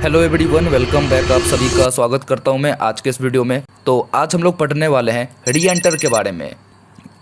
Hello everyone, welcome back. आप सभी का स्वागत करता हूं मैं आज के इस वीडियो में। तो आज हम लोग पढ़ने वाले हैं री एंटर के बारे में।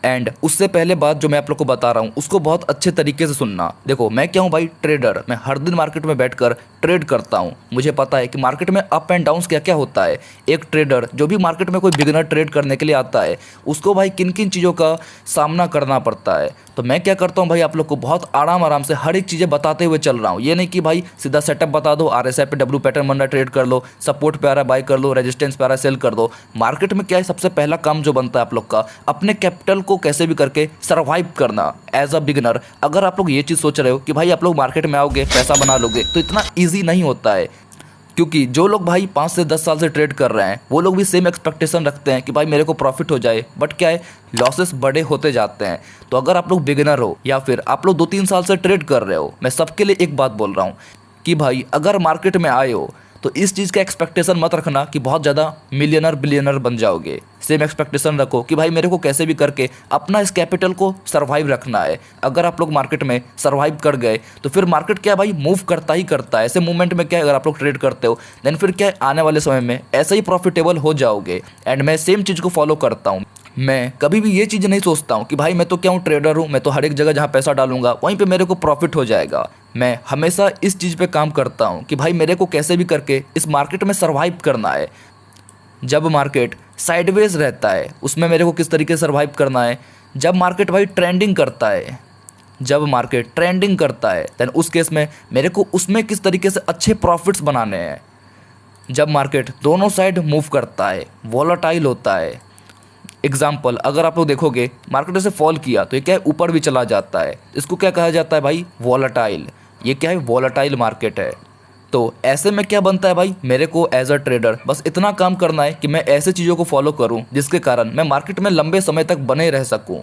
एंड उससे पहले बात जो मैं आप लोग को बता रहा हूँ उसको बहुत अच्छे तरीके से सुनना। देखो, मैं क्या हूँ भाई, ट्रेडर। मैं हर दिन मार्केट में बैठकर ट्रेड करता हूँ। मुझे पता है कि मार्केट में अप एंड डाउन्स क्या क्या होता है। एक ट्रेडर जो भी मार्केट में कोई बिगिनर ट्रेड करने के लिए आता है उसको भाई किन किन चीज़ों का सामना करना पड़ता है। तो मैं क्या करता हूँ भाई, आप लोग को बहुत आराम से हर एक चीज़ें बताते हुए चल रहा हूँ। ये नहीं कि भाई सीधा सेटअप बता दो, RSI पे डब्ल्यू पैटर्न बन रहा है ट्रेड कर लो, सपोर्ट पे आ रहा है बाय कर लो, रेजिस्टेंस पे आ रहा है सेल कर दो। मार्केट में क्या है, सबसे पहला काम जो बनता है आप लोग का, अपने कैपिटल को कैसे भी करके सर्वाइव करना एज अ बिगिनर। अगर आप लोग ये चीज़ सोच रहे हो कि भाई आप लोग मार्केट में आओगे पैसा बना लोगे, तो इतना ईजी नहीं होता है। क्योंकि जो लोग भाई 5 से 10 साल से ट्रेड कर रहे हैं वो लोग भी सेम एक्सपेक्टेशन रखते हैं कि भाई मेरे को प्रॉफिट हो जाए, बट क्या है, लॉसेस बड़े होते जाते हैं। तो अगर आप लोग बिगिनर हो या फिर आप लोग 2-3 साल से ट्रेड कर रहे हो, मैं सबके लिए एक बात बोल रहा हूँ कि भाई अगर मार्केट में आए हो तो इस चीज़ का एक्सपेक्टेशन मत रखना कि बहुत ज़्यादा मिलियनर बिलियनर बन जाओगे। सेम एक्सपेक्टेशन रखो कि भाई मेरे को कैसे भी करके अपना इस कैपिटल को सर्वाइव रखना है। अगर आप लोग मार्केट में सर्वाइव कर गए तो फिर मार्केट क्या भाई मूव करता ही करता है। ऐसे मूवमेंट में क्या है, अगर आप लोग ट्रेड करते हो देन फिर क्या है, आने वाले समय में ऐसे ही प्रॉफिटेबल हो जाओगे। एंड मैं सेम चीज़ को फॉलो करता हूँ। मैं कभी भी ये चीज़ नहीं सोचता हूँ कि भाई मैं तो क्या हूँ, ट्रेडर हूँ, मैं तो हर एक जगह जहाँ पैसा डालूंगा वहीं पे मेरे को प्रॉफिट हो जाएगा। मैं हमेशा इस चीज़ पे काम करता हूँ कि भाई मेरे को कैसे भी करके इस मार्केट में सर्वाइव करना है। जब मार्केट साइडवेज रहता है उसमें मेरे को किस तरीके से सर्वाइव करना है। जब मार्केट भाई ट्रेंडिंग करता है, जब मार्केट ट्रेंडिंग करता है देन उस केस में मेरे को उसमें किस तरीके से अच्छे प्रॉफिट्स बनाने हैं। जब मार्केट दोनों साइड मूव करता है, वॉलेटाइल होता है। एग्जाम्पल, अगर आप लोग देखोगे मार्केट से फॉल किया तो ये क्या है, ऊपर भी चला जाता है। इसको क्या कहा जाता है भाई, वॉलेटाइल। ये क्या है, वॉलेटाइल मार्केट है। तो ऐसे में क्या बनता है भाई, मेरे को एज अ ट्रेडर बस इतना काम करना है कि मैं ऐसे चीज़ों को फॉलो करूं जिसके कारण मैं मार्केट में लंबे समय तक बने रह सकूं।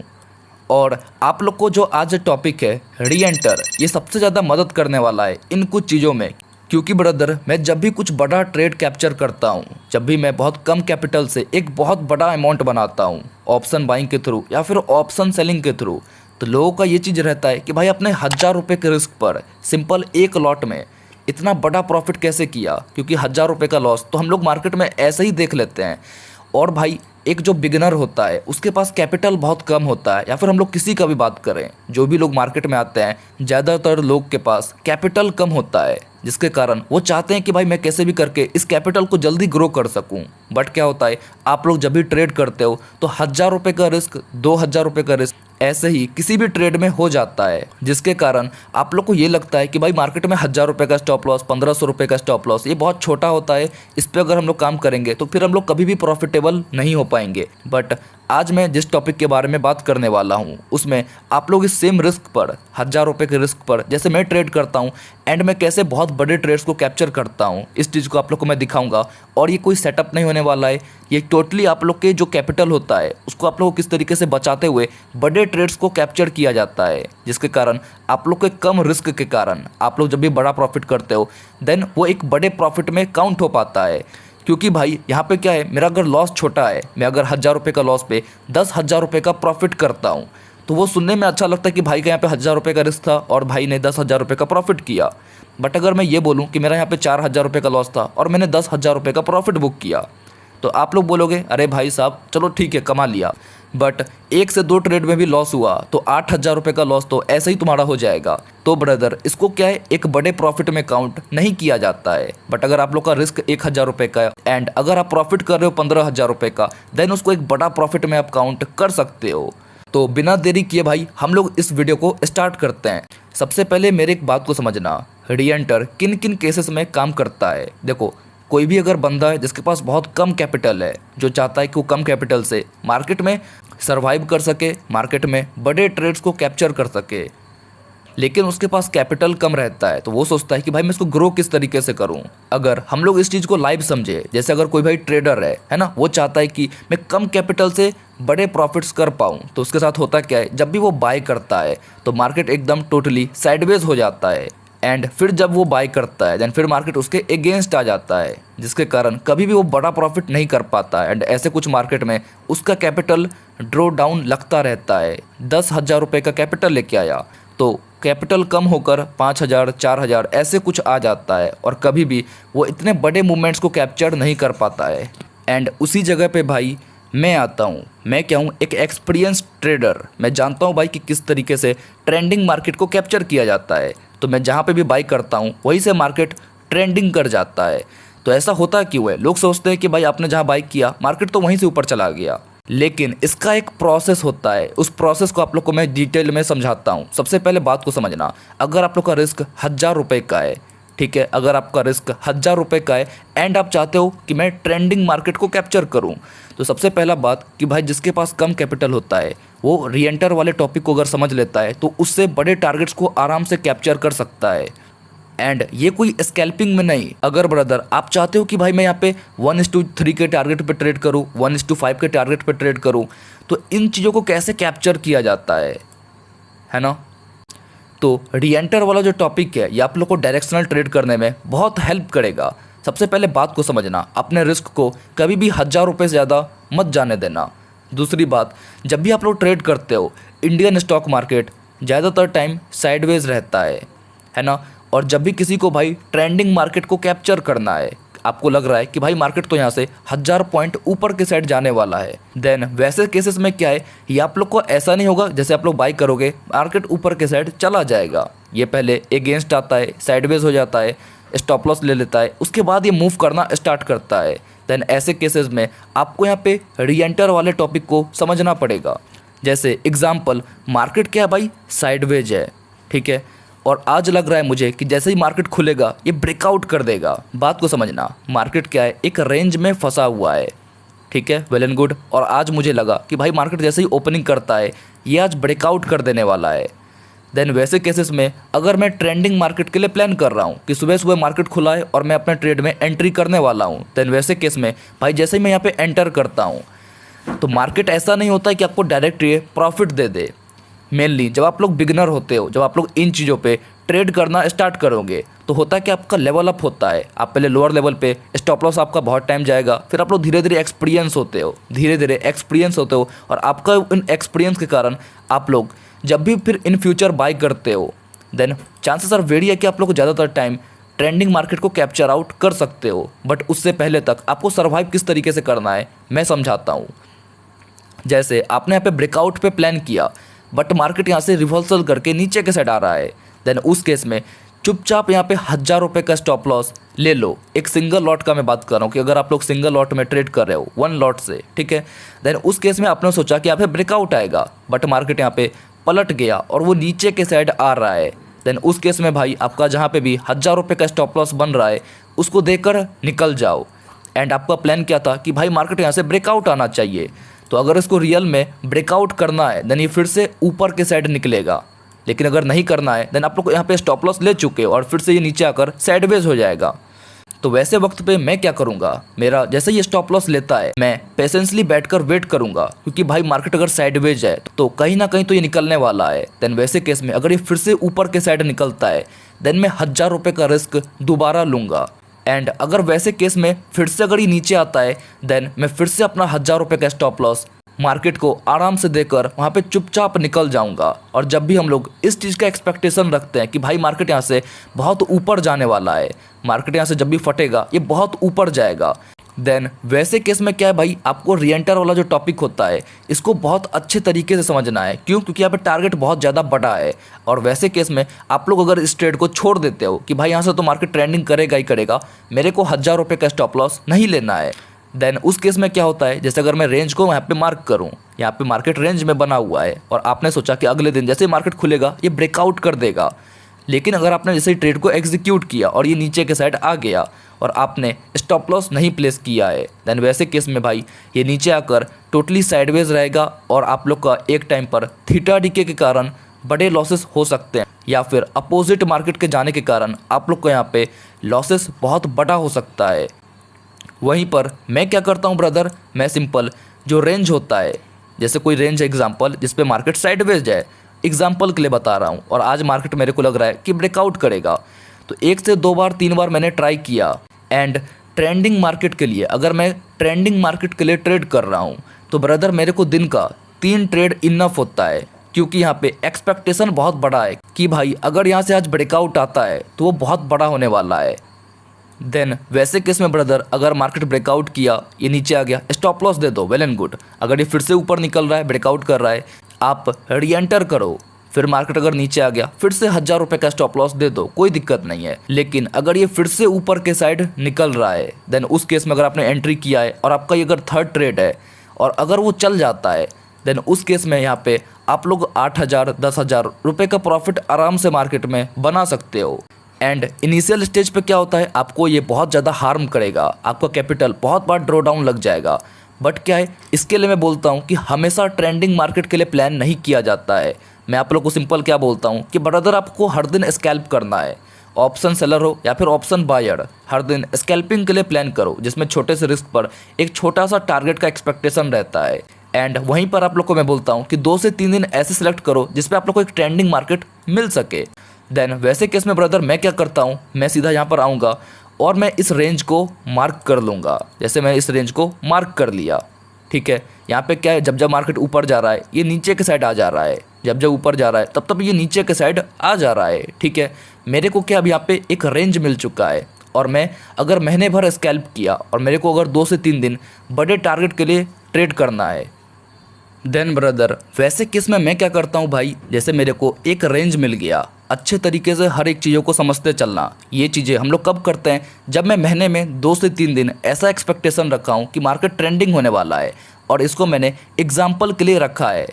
और आप लोग को जो आज टॉपिक है री एंटर, ये सबसे ज़्यादा मदद करने वाला है इन कुछ चीज़ों में। क्योंकि ब्रदर, मैं जब भी कुछ बड़ा ट्रेड कैप्चर करता हूँ, जब भी मैं बहुत कम कैपिटल से एक बहुत बड़ा अमाउंट बनाता हूँ ऑप्शन बाइंग के थ्रू या फिर ऑप्शन सेलिंग के थ्रू, तो लोगों का ये चीज़ रहता है कि भाई अपने 1000 रुपये के रिस्क पर सिंपल एक लॉट में इतना बड़ा प्रॉफिट कैसे किया। क्योंकि 1000 रुपये का लॉस तो हम लोग मार्केट में ऐसे ही देख लेते हैं। और भाई एक जो बिगिनर होता है उसके पास कैपिटल बहुत कम होता है, या फिर हम लोग किसी का भी बात करें, जो भी लोग मार्केट में आते हैं ज़्यादातर लोग के पास कैपिटल कम होता है, जिसके कारण वो चाहते हैं कि भाई मैं कैसे भी करके इस कैपिटल को जल्दी ग्रो कर सकूं। बट क्या होता है, आप लोग जब भी ट्रेड करते हो तो 1000 रुपये का रिस्क, 2000 रुपये का रिस्क ऐसे ही किसी भी ट्रेड में हो जाता है, जिसके कारण आप लोग को ये लगता है कि भाई मार्केट में 1000 रुपये का स्टॉप लॉस, 1500 रुपये का स्टॉप लॉस ये बहुत छोटा होता है, इस पर अगर हम लोग काम करेंगे तो फिर हम लोग कभी भी प्रॉफिटेबल नहीं हो पाएंगे। बट आज मैं जिस टॉपिक के बारे में बात करने वाला हूँ उसमें आप लोग इस सेम रिस्क पर, 1000 रुपये के रिस्क पर जैसे मैं ट्रेड करता हूँ एंड मैं कैसे बहुत बड़े ट्रेड्स को कैप्चर करता हूँ, इस चीज़ को आप लोग को मैं दिखाऊंगा। और ये कोई सेटअप नहीं होने वाला है, ये टोटली आप लोग के जो कैपिटल होता है उसको आप लोग को किस तरीके से बचाते हुए बड़े ट्रेड्स को कैप्चर किया जाता है, जिसके कारण आप लोग के कम रिस्क के कारण आप लोग जब भी बड़ा प्रॉफिट करते हो देन वो एक बड़े प्रॉफिट में काउंट हो पाता है। क्योंकि भाई यहाँ पे क्या है, मेरा अगर लॉस छोटा है, मैं अगर 1000 रुपये का लॉस पे 10,000 रुपये का प्रॉफिट करता हूँ तो वो सुनने में अच्छा लगता है कि भाई का यहाँ पे 1000 रुपये का रिस्क था और भाई ने 10,000 रुपये का प्रॉफिट किया। बट अगर मैं ये बोलूँ कि मेरा यहाँ पे 4000 रुपये का लॉस था और मैंने 10,000 रुपये का प्रॉफिट बुक किया, तो आप लोग बोलोगे अरे भाई साहब चलो ठीक है कमा लिया। बट 1 से 2 ट्रेड में भी लॉस हुआ तो 8,000 रुपये का लॉस तो ऐसे ही तुम्हारा हो जाएगा। तो ब्रदर इसको क्या है, एक बड़े प्रॉफिट में काउंट नहीं किया जाता है। बट अगर आप लोग का रिस्क 1000 रुपये का एंड अगर आप प्रॉफिट कर रहे हो 15,000 रुपये का, देन उसको एक बड़ा प्रॉफिट में आप काउंट कर सकते हो। तो बिना देरी किए भाई हम लोग इस वीडियो को स्टार्ट करते हैं। सबसे पहले मेरे एक बात को समझना, री एंटर किन किन केसेस में काम करता है। देखो, कोई भी अगर बंदा है जिसके पास बहुत कम कैपिटल है, जो चाहता है कि वो कम कैपिटल से मार्केट में सर्वाइव कर सके, मार्केट में बड़े ट्रेड्स को कैप्चर कर सके, लेकिन उसके पास कैपिटल कम रहता है, तो वो सोचता है कि भाई मैं इसको ग्रो किस तरीके से करूं। अगर हम लोग इस चीज़ को लाइव समझे, जैसे अगर कोई भाई ट्रेडर है ना, वो चाहता है कि मैं कम कैपिटल से बड़े प्रॉफिट्स कर पाऊं, तो उसके साथ होता क्या है, जब भी वो बाय करता है तो मार्केट एकदम टोटली साइडवेज हो जाता है। एंड फिर जब वो बाय करता है देन फिर मार्केट उसके अगेंस्ट आ जाता है, जिसके कारण कभी भी वो बड़ा प्रॉफिट नहीं कर पाता है। एंड ऐसे कुछ मार्केट में उसका कैपिटल ड्रॉ डाउन लगता रहता है। 10,000 रुपये का कैपिटल लेके आया, तो कैपिटल कम होकर 5,000 4,000 ऐसे कुछ आ जाता है और कभी भी वो इतने बड़े मूवमेंट्स को कैप्चर नहीं कर पाता है। एंड उसी जगह पे भाई मैं आता हूँ। मैं क्या हूँ, एक एक्सपीरियंस ट्रेडर। मैं जानता हूँ भाई कि किस तरीके से ट्रेंडिंग मार्केट को कैप्चर किया जाता है। तो मैं जहाँ पे भी बाई करता हूँ वहीं से मार्केट ट्रेंडिंग कर जाता है। तो ऐसा होता क्यों है? लोग सोचते हैं कि भाई आपने जहाँ बाई किया मार्केट तो वहीं से ऊपर चला गया, लेकिन इसका एक प्रोसेस होता है। उस प्रोसेस को आप लोग को मैं डिटेल में समझाता हूँ। सबसे पहले बात को समझना, अगर आप लोग का रिस्क 1,000 रुपये का है, ठीक है, अगर आपका रिस्क 1,000 रुपये का है एंड आप चाहते हो कि मैं ट्रेंडिंग मार्केट को कैप्चर करूं, तो सबसे पहला बात कि भाई जिसके पास कम कैपिटल होता है वो रीएंटर वाले टॉपिक को अगर समझ लेता है तो उससे बड़े टारगेट्स को आराम से कैप्चर कर सकता है। एंड ये कोई स्कैल्पिंग में नहीं। अगर ब्रदर आप चाहते हो कि भाई मैं यहाँ पे 1:3 के टारगेट पे ट्रेड करूँ, 1:5 के टारगेट पे ट्रेड करूँ, तो इन चीज़ों को कैसे कैप्चर किया जाता है ना? तो रीएंटर वाला जो टॉपिक है ये आप लोग को डायरेक्शनल ट्रेड करने में बहुत हेल्प करेगा। सबसे पहले बात को समझना, अपने रिस्क को कभी भी 1,000 रुपये से ज़्यादा मत जाने देना। दूसरी बात, जब भी आप लोग ट्रेड करते हो इंडियन स्टॉक मार्केट ज़्यादातर टाइम साइडवेज रहता है ना? और जब भी किसी को भाई ट्रेंडिंग मार्केट को कैप्चर करना है, आपको लग रहा है कि भाई मार्केट तो यहाँ से 1,000 पॉइंट ऊपर के साइड जाने वाला है, देन वैसे केसेस में क्या है, ये आप लोग को ऐसा नहीं होगा जैसे आप लोग बाई करोगे मार्केट ऊपर के साइड चला जाएगा। ये पहले अगेंस्ट आता है, साइडवेज हो जाता है, स्टॉप लॉस ले लेता है, उसके बाद ये मूव करना स्टार्ट करता है। देन ऐसे केसेस में आपको यहाँ पे रीएंटर वाले टॉपिक को समझना पड़ेगा। जैसे एग्जाम्पल, मार्केट क्या है भाई, साइडवेज है, ठीक है, और आज लग रहा है मुझे कि जैसे ही मार्केट खुलेगा ये ब्रेकआउट कर देगा। बात को समझना, मार्केट क्या है, एक रेंज में फंसा हुआ है, ठीक है, वेल एंड गुड। और आज मुझे लगा कि भाई मार्केट जैसे ही ओपनिंग करता है ये आज ब्रेकआउट कर देने वाला है। देन वैसे केसेस में अगर मैं ट्रेंडिंग मार्केट के लिए प्लान कर रहा हूँ कि सुबह सुबह मार्केट खुला है और मैं अपने ट्रेड में एंट्री करने वाला हूँ, देन वैसे केस में भाई जैसे ही मैं यहाँ पे एंटर करता हूँ तो मार्केट ऐसा नहीं होता है कि आपको डायरेक्ट ये प्रॉफिट दे दे। मेनली जब आप लोग बिगनर होते हो, जब आप लोग इन चीज़ों पे ट्रेड करना स्टार्ट करोगे तो होता है कि आपका लेवल अप होता है। आप पहले लोअर लेवल पे स्टॉप लॉस आपका बहुत टाइम जाएगा, फिर आप लोग धीरे धीरे एक्सपीरियंस होते हो और आपका इन एक्सपीरियंस के कारण आप लोग जब भी फिर इन फ्यूचर बाय करते हो देन चांसेस आर वेरी है कि आप लोग ज़्यादातर टाइम ट्रेंडिंग मार्केट को कैप्चर आउट कर सकते हो। बट उससे पहले तक आपको सर्वाइव किस तरीके से करना है मैं समझाता हूँ। जैसे आपने यहाँ पे ब्रेकआउट पे प्लान किया बट मार्केट यहाँ से रिवर्सल करके नीचे के साइड आ रहा है, देन उस केस में चुपचाप यहाँ पे 1,000 रुपये का स्टॉप लॉस ले लो। एक सिंगल लॉट का मैं बात कर रहा हूँ कि अगर आप लोग सिंगल लॉट में ट्रेड कर रहे हो 1 लॉट से, ठीक है, देन उस केस में आपने सोचा कि यहाँ पे ब्रेकआउट आएगा बट मार्केट यहाँ पे पलट गया और वो नीचे के साइड आ रहा है, देन उस केस में भाई आपका जहाँ पे भी 1,000 रुपये का स्टॉप लॉस बन रहा है उसको देकर निकल जाओ। एंड आपका प्लान क्या था कि भाई मार्केट यहाँ से ब्रेकआउट आना चाहिए, तो अगर इसको रियल में ब्रेकआउट करना है देन ये फिर से ऊपर के साइड निकलेगा। लेकिन अगर नहीं करना है देन आप लोग यहाँ पे स्टॉप लॉस ले चुके हो और फिर से ये नीचे आकर साइडवेज हो जाएगा। तो वैसे वक्त पे मैं क्या करूँगा, मेरा जैसे ये स्टॉप लॉस लेता है मैं पेशेंसली बैठकर वेट करूँगा, क्योंकि भाई मार्केट अगर साइडवेज है तो कहीं ना कहीं तो ये निकलने वाला है। देन वैसे केस में अगर ये फिर से ऊपर के साइड निकलता है देन मैं 1,000 रुपये का रिस्क दोबारा लूँगा। एंड अगर वैसे केस में फिर से अगर ये नीचे आता है देन मैं फिर से अपना 1,000 रुपये का स्टॉप लॉस मार्केट को आराम से देकर वहाँ पे चुपचाप निकल जाऊँगा। और जब भी हम लोग इस चीज़ का एक्सपेक्टेशन रखते हैं कि भाई मार्केट यहाँ से बहुत ऊपर जाने वाला है, मार्केट यहाँ से जब भी फटेगा ये बहुत ऊपर जाएगा, देन वैसे केस में क्या है भाई आपको रीएंटर वाला जो टॉपिक होता है इसको बहुत अच्छे तरीके से समझना है। क्यों? क्योंकि यहाँ पे टारगेट बहुत ज़्यादा बड़ा है। और वैसे केस में आप लोग अगर इस ट्रेड को छोड़ देते हो कि भाई यहाँ से तो मार्केट ट्रेंडिंग करेगा ही करेगा, मेरे को 1,000 रुपये का स्टॉप लॉस नहीं लेना है, देन उस केस में क्या होता है, जैसे अगर मैं रेंज को यहाँ पे मार्क करूँ, यहाँ पे मार्केट रेंज में बना हुआ है और आपने सोचा कि अगले दिन जैसे मार्केट खुलेगा ये ब्रेकआउट कर देगा, लेकिन अगर आपने जैसे ट्रेड को एग्जीक्यूट किया और ये नीचे के साइड आ गया और आपने स्टॉप लॉस नहीं प्लेस किया है, देन वैसे केस में भाई ये नीचे आकर टोटली साइडवेज रहेगा और आप लोग का एक टाइम पर थीटा डीके के कारण बड़े लॉसेस हो सकते हैं, या फिर अपोजिट मार्केट के जाने के कारण आप लोग को यहाँ पे लॉसेस बहुत बड़ा हो सकता है। वहीं पर मैं क्या करता हूँ ब्रदर, मैं सिंपल जो रेंज होता है, जैसे कोई रेंज एग्जांपल जिस पे मार्केट साइडवेज है, एग्जांपल के लिए बता रहा हूँ, और आज मार्केट मेरे को लग रहा है कि ब्रेकआउट करेगा, तो 1 से 2 बार 3 बार मैंने ट्राई किया। एंड ट्रेंडिंग मार्केट के लिए अगर मैं ट्रेंडिंग मार्केट के लिए ट्रेड कर रहा हूँ तो ब्रदर मेरे को दिन का 3 ट्रेड इनफ होता है। क्योंकि यहाँ पे एक्सपेक्टेशन बहुत बड़ा है कि भाई अगर यहाँ से आज ब्रेकआउट आता है तो वो बहुत बड़ा होने वाला है। देन वैसे केस में ब्रदर अगर मार्केट ब्रेकआउट किया, ये नीचे आ गया, स्टॉप लॉस दे दो, वेल एंड गुड। अगर ये फिर से ऊपर निकल रहा है, ब्रेकआउट कर रहा है, आप री एंटर करो। फिर मार्केट अगर नीचे आ गया, फिर से 1000 रुपये का स्टॉप लॉस दे दो, कोई दिक्कत नहीं है। लेकिन अगर ये फिर से ऊपर के साइड निकल रहा है, देन उस केस में अगर आपने एंट्री किया है और आपका ये अगर थर्ड ट्रेड है और अगर वो चल जाता है, देन उस केस में यहाँ पे आप लोग 8000 10,000 रुपये का प्रॉफिट आराम से मार्केट में बना सकते हो। एंड इनिशियल स्टेज पे क्या होता है, आपको ये बहुत ज़्यादा हार्म करेगा, आपका कैपिटल बहुत बार ड्रॉ डाउन लग जाएगा। बट क्या है, इसके लिए मैं बोलता हूँ कि हमेशा ट्रेंडिंग मार्केट के लिए प्लान नहीं किया जाता है। मैं आप लोग को सिंपल क्या बोलता हूँ कि ब्रदर आपको हर दिन स्कैल्प करना है, ऑप्शन सेलर हो या फिर ऑप्शन बायर, हर दिन स्कैल्पिंग के लिए प्लान करो, जिसमें छोटे से रिस्क पर एक छोटा सा टारगेट का एक्सपेक्टेशन रहता है। एंड वहीं पर आप लोग को मैं बोलता हूँ कि 2 से 3 दिन ऐसे सिलेक्ट करो जिसपे आप लोग को एक ट्रेंडिंग मार्केट मिल सके। देन वैसे केस में ब्रदर मैं क्या करता हूँ, मैं सीधा यहाँ पर आऊँगा और मैं इस रेंज को मार्क कर लूँगा। जैसे मैं इस रेंज को मार्क कर लिया, ठीक है। यहाँ पे क्या है, जब जब मार्केट ऊपर जा रहा है ये नीचे के साइड आ जा रहा है, जब जब ऊपर जा रहा है तब तब ये नीचे के साइड आ जा रहा है, ठीक है। मेरे को क्या अब यहाँ पे एक रेंज मिल चुका है और मैं अगर महीने भर स्कैल्प किया और मेरे को अगर 2 से 3 दिन बड़े टारगेट के लिए ट्रेड करना है, देन ब्रदर वैसे केस में मैं क्या करता हूँ भाई, जैसे मेरे को एक रेंज मिल गया, अच्छे तरीके से हर एक चीज़ों को समझते चलना। ये चीज़ें हम लोग कब करते हैं, जब मैं महीने में 2 से 3 दिन ऐसा एक्सपेक्टेशन रखा हूँ कि मार्केट ट्रेंडिंग होने वाला है और इसको मैंने एग्जाम्पल के लिए रखा है।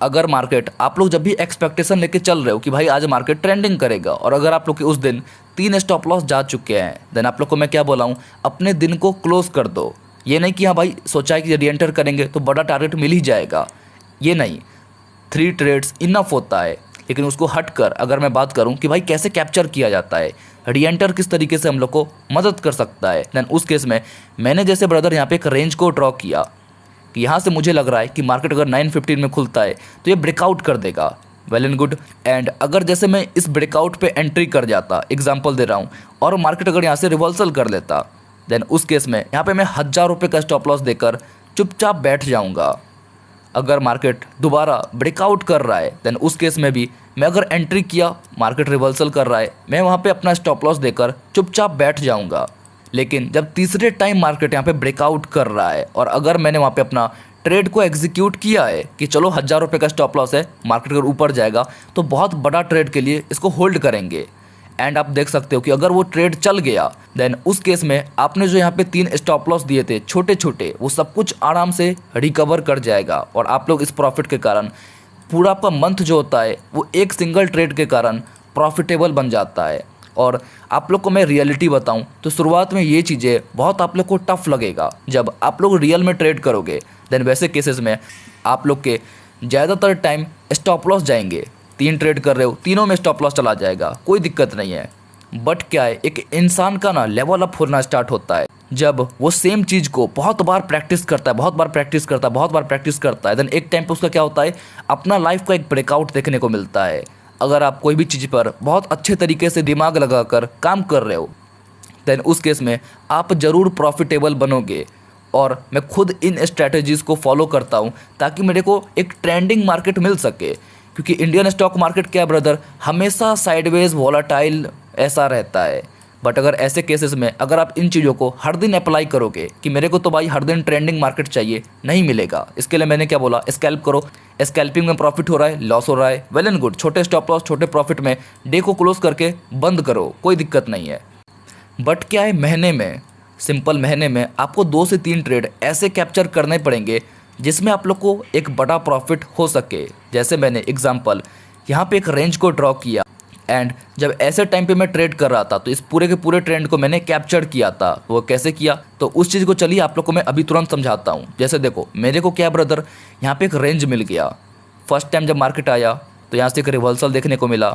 अगर मार्केट आप लोग जब भी एक्सपेक्टेशन लेके चल रहे हो कि भाई आज मार्केट ट्रेंडिंग करेगा और अगर आप लोग के उस दिन 3 स्टॉप लॉस जा चुके हैं, देन आप लोग को मैं क्या बोला हूँ, अपने दिन को क्लोज कर दो। ये नहीं कि हाँ भाई सोचा है कि री एंटर करेंगे तो बड़ा टारगेट मिल ही जाएगा, ये नहीं। 3 ट्रेड्स इनफ होता है। लेकिन उसको हटकर अगर मैं बात करूं कि भाई कैसे कैप्चर किया जाता है, री एंटर किस तरीके से हम लोग को मदद कर सकता है, देन उस केस में मैंने जैसे ब्रदर यहाँ पे एक रेंज को ड्रॉ किया कि यहाँ से मुझे लग रहा है कि मार्केट अगर 915 में खुलता है तो ये ब्रेकआउट कर देगा, वेल एंड गुड। एंड अगर जैसे मैं इस ब्रेकआउट पे एंट्री कर जाता, एग्जांपल दे रहा हूँ, और मार्केट अगर यहाँ से रिवर्सल कर लेता, देन उस केस में यहाँ पे मैं 1000 रुपये का स्टॉप लॉस देकर चुपचाप बैठ जाऊँगा। अगर मार्केट दोबारा ब्रेकआउट कर रहा है, देन उस केस में भी मैं अगर एंट्री किया, मार्केट रिवर्सल कर रहा है, मैं वहाँ पे अपना स्टॉप लॉस देकर चुपचाप बैठ जाऊँगा। लेकिन जब तीसरे टाइम मार्केट यहाँ पे ब्रेकआउट कर रहा है और अगर मैंने वहाँ पे अपना ट्रेड को एग्जीक्यूट किया है कि चलो 1000 रुपये का स्टॉप लॉस है, मार्केट अगर ऊपर जाएगा तो बहुत बड़ा ट्रेड के लिए इसको होल्ड करेंगे। एंड आप देख सकते हो कि अगर वो ट्रेड चल गया, देन उस केस में आपने जो यहाँ पे 3 स्टॉप लॉस दिए थे छोटे छोटे, वो सब कुछ आराम से रिकवर कर जाएगा और आप लोग इस प्रॉफिट के कारण पूरा आपका मंथ जो होता है वो एक सिंगल ट्रेड के कारण प्रॉफिटेबल बन जाता है। और आप लोग को मैं रियलिटी बताऊं तो शुरुआत में ये चीज़ें बहुत आप लोग को टफ लगेगा, जब आप लोग रियल में ट्रेड करोगे, देन वैसे केसेस में आप लोग के ज़्यादातर टाइम स्टॉप लॉस जाएंगे। 3 ट्रेड कर रहे हो, तीनों में स्टॉप लॉस चला जाएगा, कोई दिक्कत नहीं है। बट क्या है, एक इंसान का ना लेवल अप होना स्टार्ट होता है जब वो सेम चीज़ को बहुत बार प्रैक्टिस करता है, बहुत बार प्रैक्टिस करता है, देन एक टाइम पे उसका क्या होता है, अपना लाइफ का एक ब्रेकआउट देखने को मिलता है। अगर आप कोई भी चीज़ पर बहुत अच्छे तरीके से दिमाग लगाकर काम कर रहे हो, देन उस केस में आप ज़रूर प्रॉफिटेबल बनोगे। और मैं खुद इन स्ट्रैटेजीज़ को फॉलो करता हूँ ताकि मेरे को एक ट्रेंडिंग मार्केट मिल सके, क्योंकि इंडियन स्टॉक मार्केट क्या है ब्रदर, हमेशा साइडवेज वॉलेटाइल ऐसा रहता है। बट अगर ऐसे केसेस में अगर आप इन चीज़ों को हर दिन अप्लाई करोगे कि मेरे को तो भाई हर दिन ट्रेंडिंग मार्केट चाहिए, नहीं मिलेगा। इसके लिए मैंने क्या बोला, स्कैल्प करो। स्कैल्पिंग में प्रॉफिट हो रहा है, लॉस हो रहा है, वेल एंड गुड, छोटे स्टॉप लॉस छोटे प्रॉफिट में डे को क्लोज करके बंद करो, कोई दिक्कत नहीं है। बट क्या है, महीने में, सिंपल महीने में आपको 2 से 3 ट्रेड ऐसे कैप्चर करने पड़ेंगे जिसमें आप लोग को एक बड़ा प्रॉफिट हो सके। जैसे मैंने एग्जांपल यहाँ पे एक रेंज को ड्रॉ किया एंड जब ऐसे टाइम पे मैं ट्रेड कर रहा था तो इस पूरे के पूरे ट्रेंड को मैंने कैप्चर किया था। वो कैसे किया, तो उस चीज़ को चलिए आप लोग को मैं अभी तुरंत समझाता हूँ। जैसे देखो, मेरे को क्या ब्रदर, यहाँ पे एक रेंज मिल गया। फर्स्ट टाइम जब मार्केट आया तो यहाँ से एक रिवर्सल देखने को मिला।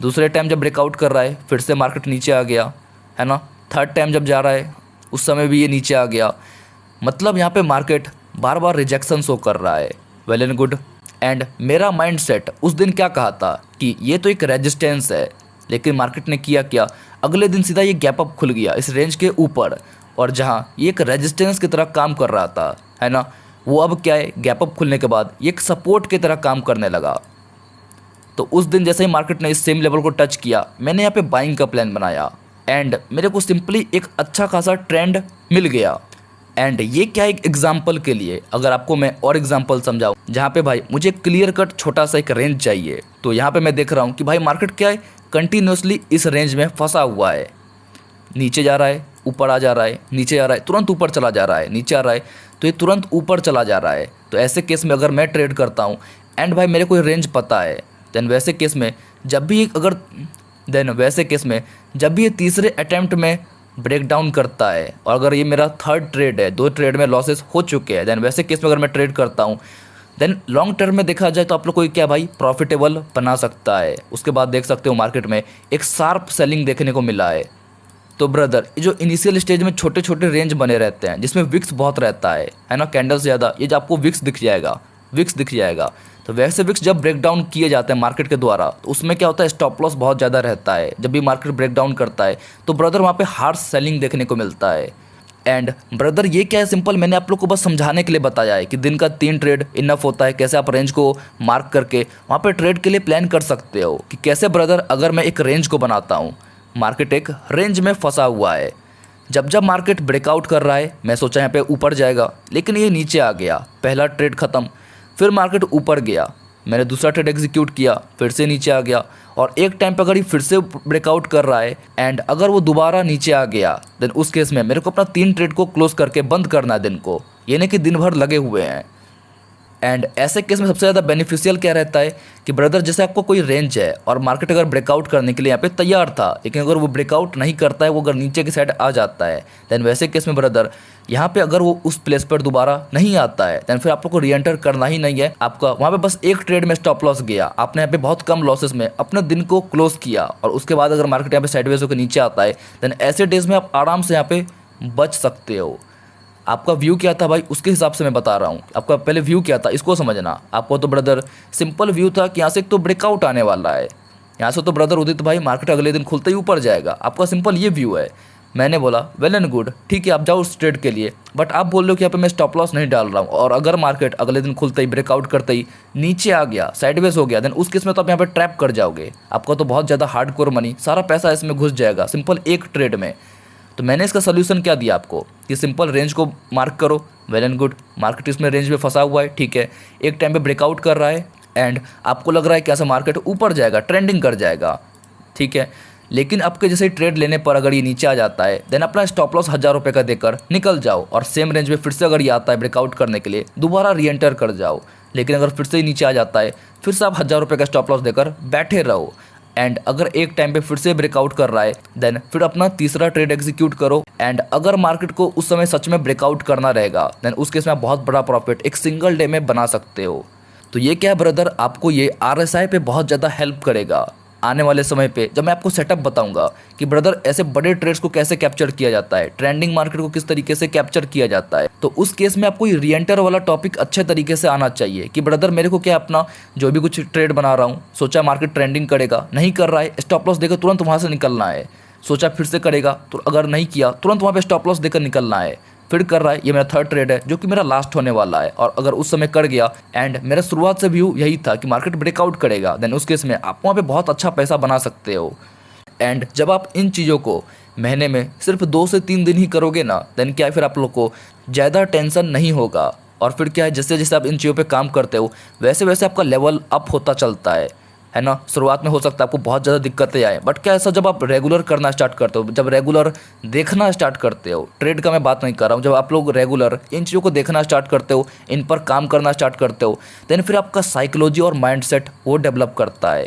दूसरे टाइम जब ब्रेकआउट कर रहा है फिर से मार्केट नीचे आ गया, है ना। थर्ड टाइम जब जा रहा है उस समय भी ये नीचे आ गया। मतलब यहाँ पे मार्केट बार बार रिजेक्शन शो कर रहा है, वेल एंड गुड। एंड मेरा माइंड सेट उस दिन क्या कहा था कि ये तो एक रेजिस्टेंस है, लेकिन मार्केट ने किया क्या, अगले दिन सीधा ये गैप अप खुल गया इस रेंज के ऊपर, और जहाँ ये एक रेजिस्टेंस की तरह काम कर रहा था, है ना। वो अब क्या है, गैप अप खुलने के बाद ये एक सपोर्ट की तरह काम करने लगा। तो उस दिन जैसे ही मार्केट ने इस सेम लेवल को टच किया, मैंने यहाँ पे बाइंग का प्लान बनाया एंड मेरे को सिंपली एक अच्छा खासा ट्रेंड मिल गया। एंड ये क्या एक एग्जाम्पल के लिए, अगर आपको मैं और एग्जाम्पल समझाऊँ जहाँ पे भाई मुझे क्लियर कट छोटा सा एक रेंज चाहिए, तो यहाँ पे मैं देख रहा हूँ कि भाई मार्केट क्या है, कंटिन्यूसली इस रेंज में फंसा हुआ है। नीचे जा रहा है, ऊपर आ जा रहा है, नीचे जा रहा है, तुरंत ऊपर चला जा रहा है, नीचे आ रहा है तो ये तुरंत ऊपर चला जा रहा है। तो ऐसे केस में अगर मैं ट्रेड करता हूँ एंड भाई मेरे को रेंज पता है, देन वैसे केस में जब भी ये तीसरे अटैम्प्ट में ब्रेक डाउन करता है और अगर ये मेरा थर्ड ट्रेड है, 2 ट्रेड में लॉसेस हो चुके हैं, देन वैसे केस में अगर मैं ट्रेड करता हूँ, देन लॉन्ग टर्म में देखा जाए तो आप लोग को क्या भाई प्रॉफिटेबल बना सकता है। उसके बाद देख सकते हो मार्केट में एक शार्प सेलिंग देखने को मिला है। तो ब्रदर, ये जो इनिशियल स्टेज में छोटे छोटे रेंज बने रहते हैं जिसमें विक्स बहुत रहता है ना, कैंडल्स ज़्यादा, ये जो आपको विक्स दिख जाएगा। तो वैसे विक्स जब ब्रेक डाउन किए जाते हैं मार्केट के द्वारा, तो उसमें क्या होता है, स्टॉप लॉस बहुत ज़्यादा रहता है। जब भी मार्केट ब्रेक डाउन करता है तो ब्रदर वहाँ पे हार्श सेलिंग देखने को मिलता है। एंड ब्रदर ये क्या है, सिंपल मैंने आप लोग को बस समझाने के लिए बताया है कि दिन का 3 ट्रेड इनफ होता है, कैसे आप रेंज को मार्क करके वहाँ पे ट्रेड के लिए प्लान कर सकते हो। कि कैसे ब्रदर, अगर मैं एक रेंज को बनाता हूँ, मार्केट एक रेंज में फंसा हुआ है, जब मार्केट ब्रेकआउट कर रहा है, मैं सोचा यहाँ पे ऊपर जाएगा, लेकिन ये नीचे आ गया, पहला ट्रेड ख़त्म। फिर मार्केट ऊपर गया, मैंने दूसरा ट्रेड एग्जीक्यूट किया, फिर से नीचे आ गया, और एक टाइम पर अगर ये फिर से ब्रेकआउट कर रहा है एंड अगर वो दोबारा नीचे आ गया, देन उस केस में मेरे को अपना 3 ट्रेड को क्लोज करके बंद करना है दिन को, ये नहीं कि दिन भर लगे हुए हैं। एंड ऐसे केस में सबसे ज़्यादा बेनिफिशियल क्या रहता है कि ब्रदर, जैसे आपको कोई रेंज है और मार्केट अगर ब्रेकआउट करने के लिए यहाँ पे तैयार था, लेकिन अगर वो ब्रेकआउट नहीं करता है, वो अगर नीचे की साइड आ जाता है, देन वैसे केस में ब्रदर यहाँ पे अगर वो उस प्लेस पर दोबारा नहीं आता है, देन फिर आप लोग को री एंटर करना ही नहीं है। आपका वहाँ पे बस एक ट्रेड में स्टॉप लॉस गया, आपने यहाँ पे बहुत कम लॉसेस में अपने दिन को क्लोज किया, और उसके बाद अगर मार्केट यहाँ पे साइडवेज होकर नीचे आता है, देन ऐसे डेज में आप आराम से यहाँ पे बच सकते हो। आपका व्यू क्या था भाई, उसके हिसाब से मैं बता रहा हूँ। आपका पहले व्यू क्या था इसको समझना। आपको तो ब्रदर सिंपल व्यू था कि यहाँ से एक तो ब्रेकआउट आने वाला है, यहाँ से तो ब्रदर उदित भाई मार्केट अगले दिन खुलते ही ऊपर जाएगा। आपका सिंपल ये व्यू है। मैंने बोला वेल एंड गुड, ठीक है आप जाओ उस ट्रेड के लिए, बट आप बोल रहे हो कि यहाँ पे मैं स्टॉप लॉस नहीं डाल रहा हूँ, और अगर मार्केट अगले दिन खुलते ही ब्रेकआउट करते ही नीचे आ गया, साइडवेज हो गया, देन उस केस में तो आप यहाँ पे ट्रैप कर जाओगे। आपका तो बहुत ज़्यादा हार्डकोर मनी, सारा पैसा इसमें घुस जाएगा सिंपल एक ट्रेड में। तो मैंने इसका सोल्यूशन क्या दिया आपको कि सिंपल रेंज को मार्क करो, वेल एंड गुड, मार्केट इसमें रेंज में फंसा हुआ है, ठीक है, एक टाइम पे ब्रेकआउट कर रहा है एंड आपको लग रहा है कि ऐसा मार्केट ऊपर जाएगा, ट्रेंडिंग कर जाएगा, ठीक है, लेकिन आपके जैसे ट्रेड लेने पर अगर ये नीचे आ जाता है, देन अपना स्टॉप लॉस 1000 रुपये का देकर निकल जाओ, और सेम रेंज में फिर से अगर ये आता है ब्रेकआउट करने के लिए, दोबारा री एंटर कर जाओ। लेकिन अगर फिर से ही नीचे आ जाता है, फिर से आप 1000 रुपये का स्टॉप लॉस देकर बैठे रहो, एंड अगर एक टाइम पे फिर से ब्रेकआउट कर रहा है, देन फिर अपना तीसरा ट्रेड एग्जीक्यूट करो। एंड अगर मार्केट को उस समय सच में ब्रेकआउट करना रहेगा, देन उस केस में आप बहुत बड़ा प्रॉफिट एक सिंगल डे में बना सकते हो। तो ये क्या है ब्रदर, आपको ये RSI पे बहुत ज़्यादा हेल्प करेगा आने वाले समय पे, जब मैं आपको सेटअप बताऊंगा कि ब्रदर ऐसे बड़े ट्रेड्स को कैसे कैप्चर किया जाता है, ट्रेंडिंग मार्केट को किस तरीके से कैप्चर किया जाता है। तो उस केस में आपको ये री एंटर वाला टॉपिक अच्छे तरीके से आना चाहिए कि ब्रदर मेरे को क्या अपना जो भी कुछ ट्रेड बना रहा हूँ, सोचा मार्केट ट्रेंडिंग करेगा, नहीं कर रहा है, स्टॉप लॉस देकर तुरंत वहाँ से निकलना है। सोचा फिर से करेगा, तो अगर नहीं किया तुरंत वहाँ पे स्टॉप लॉस देकर निकलना है। फिर कर रहा है, ये मेरा थर्ड ट्रेड है जो कि मेरा लास्ट होने वाला है, और अगर उस समय कर गया एंड मेरा शुरुआत से व्यू यही था कि मार्केट ब्रेकआउट करेगा, देन उस केस में आप वहाँ पे बहुत अच्छा पैसा बना सकते हो। एंड जब आप इन चीज़ों को महीने में सिर्फ 2 से 3 दिन ही करोगे ना, देन क्या है फिर आप लोग को ज़्यादा टेंशन नहीं होगा, और फिर क्या है जैसे जैसे आप इन चीज़ों पे काम करते हो वैसे वैसे आपका लेवल अप होता चलता है ना। शुरुआत में हो सकता है आपको बहुत ज़्यादा दिक्कतें आए, बट क्या ऐसा जब आप रेगुलर करना स्टार्ट करते हो, जब रेगुलर देखना स्टार्ट करते हो, ट्रेड का मैं बात नहीं कर रहा हूँ, जब आप लोग रेगुलर इन चीज़ों को देखना स्टार्ट करते हो, इन पर काम करना स्टार्ट करते हो, देन फिर आपका साइकोलॉजी और माइंडसेट वो डेवलप करता है।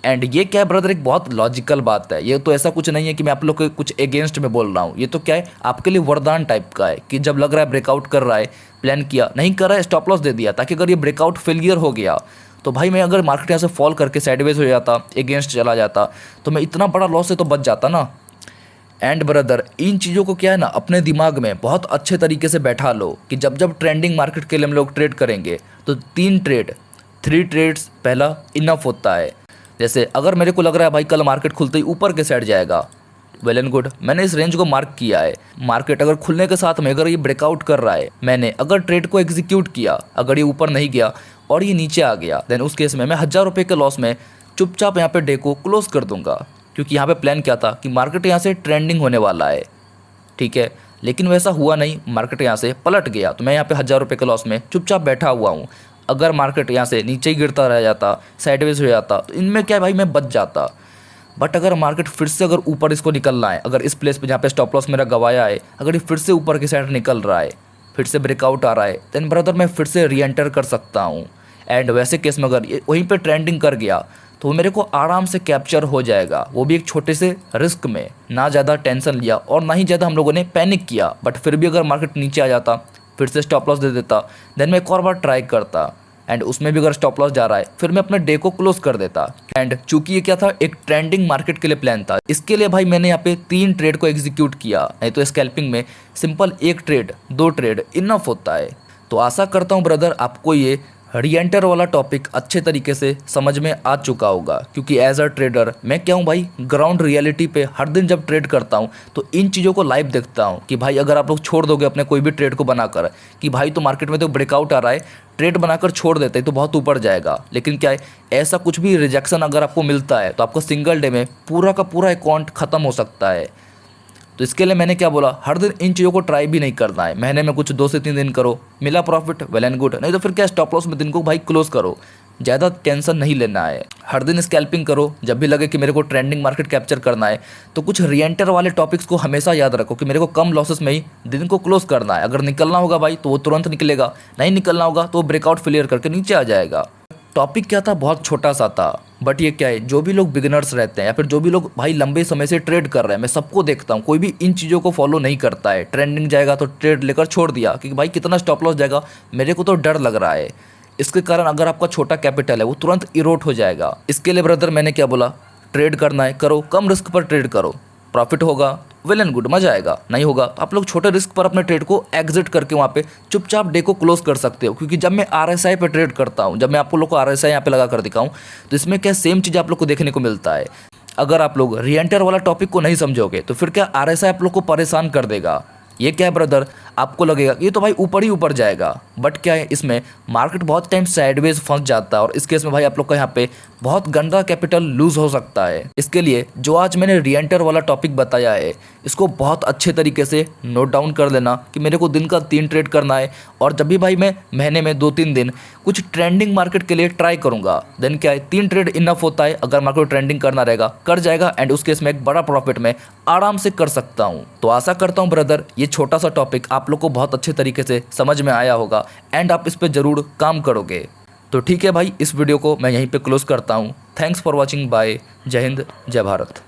एंड ये क्या है ब्रदर, एक बहुत लॉजिकल बात है। ये तो ऐसा कुछ नहीं है कि मैं आप लोग को कुछ अगेंस्ट में बोल रहा हूँ, ये तो क्या है आपके लिए वरदान टाइप का है कि जब लग रहा है ब्रेकआउट कर रहा है, प्लान किया, नहीं कर रहा है, स्टॉप लॉस दे दिया, ताकि अगर ये ब्रेकआउट फेलियर हो गया तो भाई मैं अगर मार्केट यहाँ से फॉल करके साइडवेज हो जाता, अगेंस्ट चला जाता, तो मैं इतना बड़ा लॉस से तो बच जाता ना। एंड ब्रदर इन चीज़ों को क्या है ना अपने दिमाग में बहुत अच्छे तरीके से बैठा लो कि जब जब ट्रेंडिंग मार्केट के लिए हम लोग ट्रेड करेंगे तो 3 ट्रेड्स पहला इनफ होता है। जैसे अगर मेरे को लग रहा है भाई कल मार्केट खुलते ही ऊपर के साइड जाएगा, वेल एंड गुड, मैंने इस रेंज को मार्क किया है। मार्केट अगर खुलने के साथ में अगर ये ब्रेकआउट कर रहा है, मैंने अगर ट्रेड को एग्जीक्यूट किया, अगर ये ऊपर नहीं गया और ये नीचे आ गया, देन उस केस में मैं 1000 रुपये के लॉस में चुपचाप यहाँ पे डे को क्लोज कर दूंगा, क्योंकि यहाँ पे प्लान क्या था कि मार्केट यहाँ से ट्रेंडिंग होने वाला है, ठीक है। लेकिन वैसा हुआ नहीं, मार्केट यहाँ से पलट गया, तो मैं यहाँ पे 1000 रुपये के लॉस में चुपचाप बैठा हुआ हूँ। अगर मार्केट यहाँ से नीचे ही गिरता रह जाता, साइडवेज हो जाता, तो इनमें क्या है भाई, मैं बच जाता। बट अगर मार्केट फिर से अगर ऊपर इसको निकलना है, अगर इस प्लेस पे जहाँ पे स्टॉप लॉस मेरा गवाया है, अगर ये फिर से ऊपर की साइड निकल रहा है, फिर से ब्रेकआउट आ रहा है, देन ब्रदर मैं फिर से री एंटर कर सकता हूँ। एंड वैसे केस में अगर ये वहीं पे ट्रेंडिंग कर गया तो मेरे को आराम से कैप्चर हो जाएगा, वो भी एक छोटे से रिस्क में, ना ज़्यादा टेंशन लिया और ना ही ज़्यादा हम लोगों ने पैनिक किया। बट फिर भी अगर मार्केट नीचे आ जाता, फिर से स्टॉप लॉस दे देता, देन मैं एक और बार ट्राई करता, एंड उसमें भी अगर स्टॉप लॉस जा रहा है, फिर मैं अपने डे को क्लोज कर देता। एंड चूंकि ये क्या था, एक ट्रेंडिंग मार्केट के लिए प्लान था, इसके लिए भाई मैंने यहाँ पे 3 ट्रेड को एग्जीक्यूट किया। नहीं तो स्कैल्पिंग में सिंपल 1 ट्रेड 2 ट्रेड इनफ होता है। तो आशा करता हूँ ब्रदर आपको ये री एंटर वाला टॉपिक अच्छे तरीके से समझ में आ चुका होगा, क्योंकि एज अ ट्रेडर मैं क्या हूँ भाई, ग्राउंड रियलिटी पे हर दिन जब ट्रेड करता हूँ तो इन चीज़ों को लाइव देखता हूँ कि भाई अगर आप लोग छोड़ दोगे अपने कोई भी ट्रेड को बनाकर कि भाई तो मार्केट में तो ब्रेकआउट आ रहा है, ट्रेड बनाकर छोड़ देते हैं तो बहुत ऊपर जाएगा, लेकिन क्या है, ऐसा कुछ भी रिजेक्शन अगर आपको मिलता है तो आपको सिंगल डे में पूरा का पूरा अकाउंट ख़त्म हो सकता है। तो इसके लिए मैंने क्या बोला, हर दिन इन चीज़ों को ट्राई भी नहीं करना है, महीने में कुछ 2 से 3 दिन करो, मिला प्रॉफिट वेल एंड गुड, नहीं तो फिर क्या स्टॉप लॉस में दिन को भाई क्लोज करो, ज़्यादा टेंशन नहीं लेना है। हर दिन स्कैल्पिंग करो, जब भी लगे कि मेरे को ट्रेंडिंग मार्केट कैप्चर करना है तो कुछ री एंटर वाले टॉपिक्स को हमेशा याद रखो कि मेरे को कम लॉसेस में ही दिन को क्लोज करना है। अगर निकलना होगा भाई तो वो तुरंत निकलेगा, नहीं निकलना होगा तो ब्रेकआउट क्लियर करके नीचे आ जाएगा। टॉपिक क्या था, बहुत छोटा सा था, बट ये क्या है, जो भी लोग बिगिनर्स रहते हैं या फिर जो भी लोग भाई लंबे समय से ट्रेड कर रहे हैं, मैं सबको देखता हूँ, कोई भी इन चीज़ों को फॉलो नहीं करता है। ट्रेंडिंग जाएगा तो ट्रेड लेकर छोड़ दिया कि भाई कितना स्टॉप लॉस जाएगा, मेरे को तो डर लग रहा है। इसके कारण अगर आपका छोटा कैपिटल है वो तुरंत इरोट हो जाएगा। इसके लिए ब्रदर मैंने क्या बोला, ट्रेड करना है करो, कम रिस्क पर ट्रेड करो, प्रॉफिट होगा वेल एंड गुड, मजा आएगा, नहीं होगा तो आप लोग छोटे रिस्क पर अपने ट्रेड को एग्जिट करके वहाँ पे चुपचाप डे को क्लोज कर सकते हो। क्योंकि जब मैं RSI पे ट्रेड करता हूँ, जब मैं आप लोग को RSI यहाँ पे लगा कर दिखाऊँ तो इसमें क्या सेम चीज़ आप लोग को देखने को मिलता है। अगर आप लोग री एंटर वाला टॉपिक को नहीं समझोगे तो फिर क्या RSI आप लोग को परेशान कर देगा। ये क्या है ब्रदर, आपको लगेगा ये तो भाई ऊपर ही ऊपर जाएगा, बट क्या है, इसमें मार्केट बहुत टाइम साइडवेज फंस जाता है और इस केस में भाई आप लोग का यहाँ पे बहुत गंदा कैपिटल लूज हो सकता है। इसके लिए जो आज मैंने री एंटर वाला टॉपिक बताया है, इसको बहुत अच्छे तरीके से नोट डाउन कर लेना कि मेरे को दिन का 3 ट्रेड करना है, और जब भी भाई मैं महीने में 2-3 दिन कुछ ट्रेंडिंग मार्केट के लिए ट्राई करूंगा, देन क्या है 3 ट्रेड इनफ होता है। अगर मार्केट ट्रेंडिंग करना रहेगा कर जाएगा, एंड उस केस में एक बड़ा प्रॉफिट में आराम से कर सकता हूँ। तो आशा करता हूँ ब्रदर ये छोटा सा टॉपिक आप लोग को बहुत अच्छे तरीके से समझ में आया होगा एंड आप इस पर ज़रूर काम करोगे। तो ठीक है भाई, इस वीडियो को मैं यहीं पे क्लोज करता हूँ। थैंक्स फॉर वॉचिंग, बाय, जय हिंद, जय भारत।